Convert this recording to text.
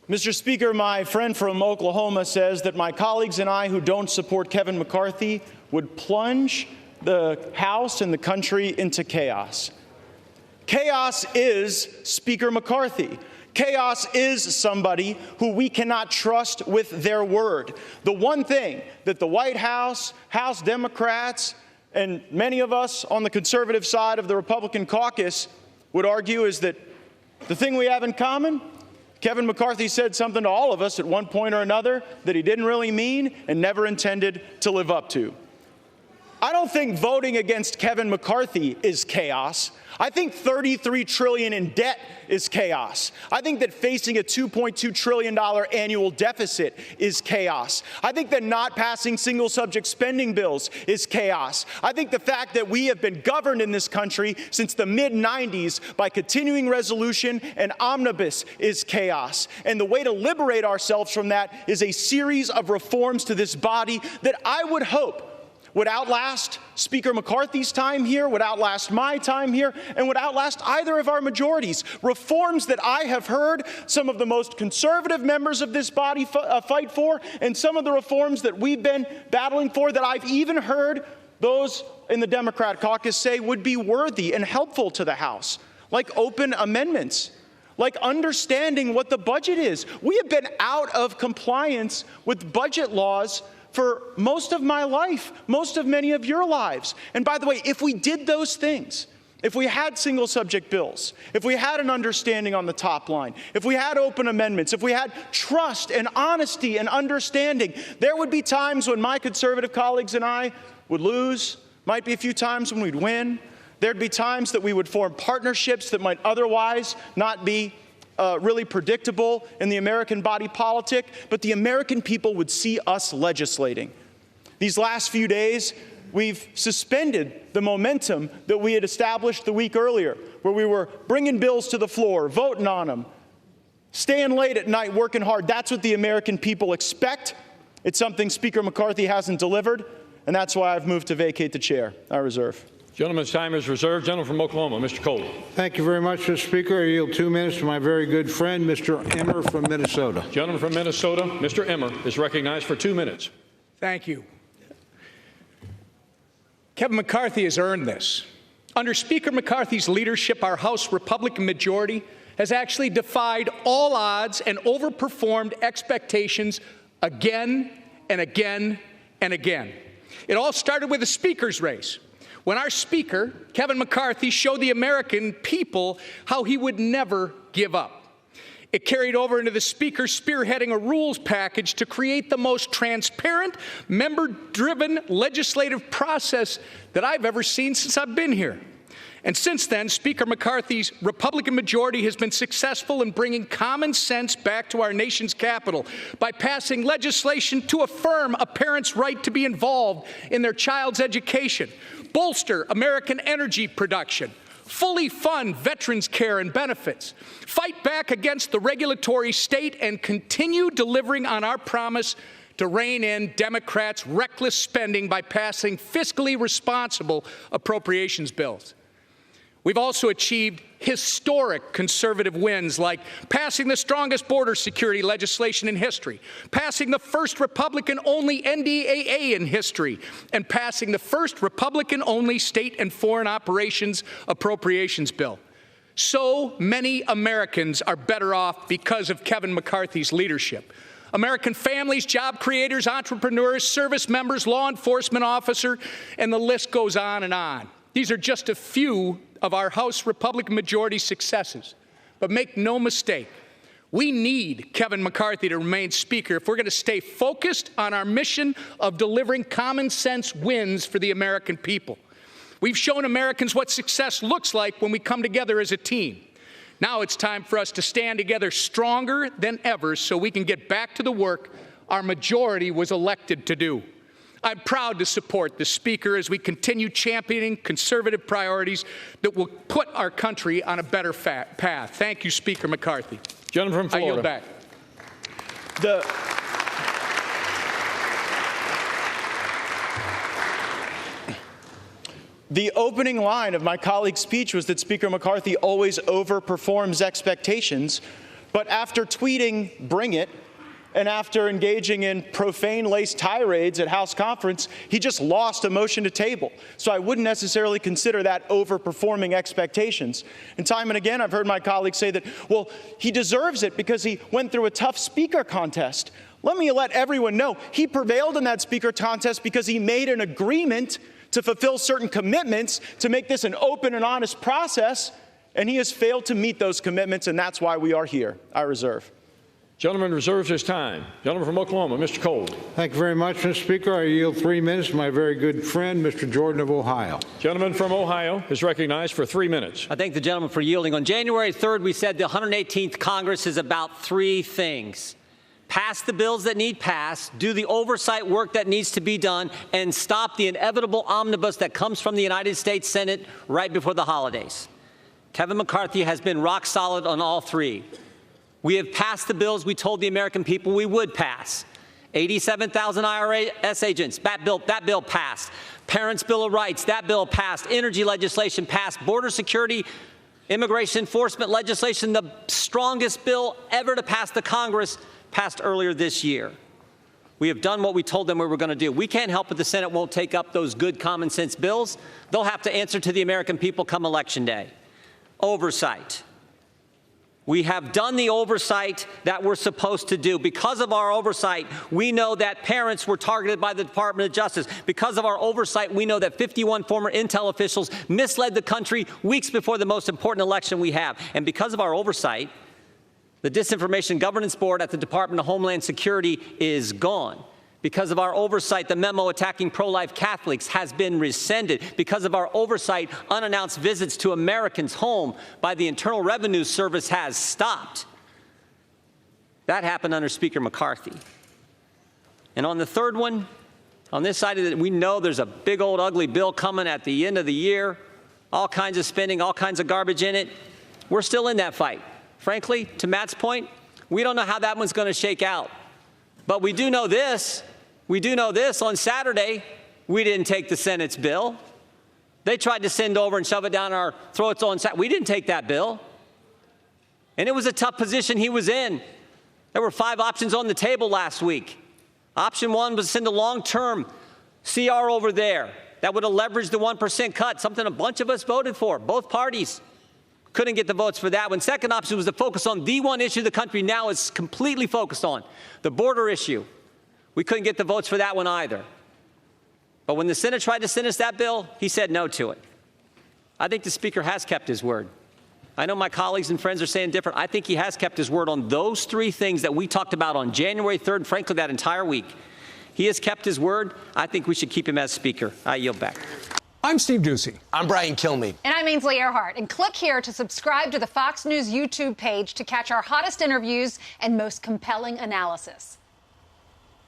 Mr. Speaker, my friend from Oklahoma says that my colleagues and I who don't support Kevin McCarthy would plunge the House and the country into chaos. Chaos is Speaker McCarthy. Chaos is somebody who we cannot trust with their word. The one thing that the White House, House Democrats, and many of us on the conservative side of the Republican caucus would argue is that the thing we have in common, Kevin McCarthy said something to all of us at one point or another that he didn't really mean and never intended to live up to. I don't think voting against Kevin McCarthy is chaos. I think $33 trillion in debt is chaos. I think that facing a $2.2 trillion annual deficit is chaos. I think that not passing single-subject spending bills is chaos. I think the fact that we have been governed in this country since the mid-90s by continuing resolution and omnibus is chaos. And the way to liberate ourselves from that is a series of reforms to this body that I would hope would outlast Speaker McCarthy's time here, would outlast my time here, and would outlast either of our majorities. Reforms that I have heard some of the most conservative members of this body fight for, and some of the reforms that we've been battling for that I've even heard those in the Democrat caucus say would be worthy and helpful to the House, like open amendments, like understanding what the budget is. We have been out of compliance with budget laws for most of my life, most of many of your lives. And by the way, if we did those things, if we had single subject bills, if we had an understanding on the top line, if we had open amendments, if we had trust and honesty and understanding, there would be times when my conservative colleagues and I would lose, might be a few times when we'd win. There'd be times that we would form partnerships that might otherwise not be really predictable in the American body politic, but the American people would see us legislating. These last few days, we've suspended the momentum that we had established the week earlier, where we were bringing bills to the floor, voting on them, staying late at night, working hard. That's what the American people expect. It's something Speaker McCarthy hasn't delivered, and that's why I've moved to vacate the chair. I reserve. Gentleman's time is reserved. Gentleman from Oklahoma, Mr. Cole. Thank you very much, Mr. Speaker. I yield 2 minutes to my very good friend, Mr. Emmer from Minnesota. Gentleman from Minnesota, Mr. Emmer, is recognized for 2 minutes. Thank you. Kevin McCarthy has earned this. Under Speaker McCarthy's leadership, our House Republican majority has actually defied all odds and overperformed expectations again and again and again. It all started with a speaker's race, when our Speaker, Kevin McCarthy, showed the American people how he would never give up. It carried over into the Speaker spearheading a rules package to create the most transparent, member-driven legislative process that I've ever seen since I've been here. And since then, Speaker McCarthy's Republican majority has been successful in bringing common sense back to our nation's capital by passing legislation to affirm a parent's right to be involved in their child's education, bolster American energy production, fully fund veterans' care and benefits, fight back against the regulatory state, and continue delivering on our promise to rein in Democrats' reckless spending by passing fiscally responsible appropriations bills. We've also achieved historic conservative wins, like passing the strongest border security legislation in history, passing the first Republican-only NDAA in history, and passing the first Republican-only state and foreign operations appropriations bill. So many Americans are better off because of Kevin McCarthy's leadership. American families, job creators, entrepreneurs, service members, law enforcement officers, and the list goes on and on. These are just a few of our House Republican majority successes. But make no mistake, we need Kevin McCarthy to remain Speaker if we're going to stay focused on our mission of delivering common sense wins for the American people. We've shown Americans what success looks like when we come together as a team. Now it's time for us to stand together stronger than ever so we can get back to the work our majority was elected to do. I'm proud to support the Speaker as we continue championing conservative priorities that will put our country on a better path. Thank you, Speaker McCarthy. Gentleman from Florida. I yield back. The opening line of my colleague's speech was that Speaker McCarthy always overperforms expectations. But after tweeting, "Bring it," and after engaging in profane-laced tirades at House conference, he just lost a motion to table. So I wouldn't necessarily consider that overperforming expectations. And time and again, I've heard my colleagues say that, well, he deserves it because he went through a tough speaker contest. Let me let everyone know, he prevailed in that speaker contest because he made an agreement to fulfill certain commitments to make this an open and honest process, and he has failed to meet those commitments, and that's why we are here. I reserve. Gentleman reserves his time. Gentleman from Oklahoma, Mr. Cole. Thank you very much, Mr. Speaker. I yield 3 minutes to my very good friend, Mr. Jordan of Ohio. Gentleman from Ohio is recognized for 3 minutes. I thank the gentleman for yielding. On January 3rd, we said the 118th Congress is about 3 things. Pass the bills that need passed, do the oversight work that needs to be done, and stop the inevitable omnibus that comes from the United States Senate right before the holidays. Kevin McCarthy has been rock solid on all 3. We have passed the bills we told the American people we would pass. 87,000 IRS agents, that bill passed. Parents' Bill of Rights, that bill passed. Energy legislation passed. Border security, immigration enforcement legislation, the strongest bill ever to pass the Congress, passed earlier this year. We have done what we told them we were going to do. We can't help it the Senate won't take up those good common sense bills. They'll have to answer to the American people come Election Day. Oversight. We have done the oversight that we're supposed to do. Because of our oversight, we know that parents were targeted by the Department of Justice. Because of our oversight, we know that 51 former intel officials misled the country weeks before the most important election we have. And because of our oversight, the Disinformation Governance Board at the Department of Homeland Security is gone. Because of our oversight, the memo attacking pro-life Catholics has been rescinded. Because of our oversight, unannounced visits to Americans' home by the Internal Revenue Service has stopped. That happened under Speaker McCarthy. And on the third one, on this side of it, we know there's a big old ugly bill coming at the end of the year, all kinds of spending, all kinds of garbage in it. We're still in that fight. Frankly, to Matt's point, we don't know how that one's going to shake out. But we do know this. We do know this. On Saturday, we didn't take the Senate's bill. They tried to send over and shove it down our throats on Saturday. We didn't take that bill. And it was a tough position he was in. There were 5 options on the table last week. Option 1 was to send a long-term CR over there that would have leveraged the 1% cut, something a bunch of us voted for, both parties. Couldn't get the votes for that one. Second option was to focus on the one issue the country now is completely focused on, the border issue. We couldn't get the votes for that one either. But when the Senate tried to send us that bill, he said no to it. I think the Speaker has kept his word. I know my colleagues and friends are saying different. I think he has kept his word on those 3 things that we talked about on January 3rd, and frankly, that entire week. He has kept his word. I think we should keep him as Speaker. I yield back. I'm Steve Doocy. I'm Brian Kilmeade. And I'm Ainsley Earhart. And click here to subscribe to the Fox News YouTube page to catch our hottest interviews and most compelling analysis.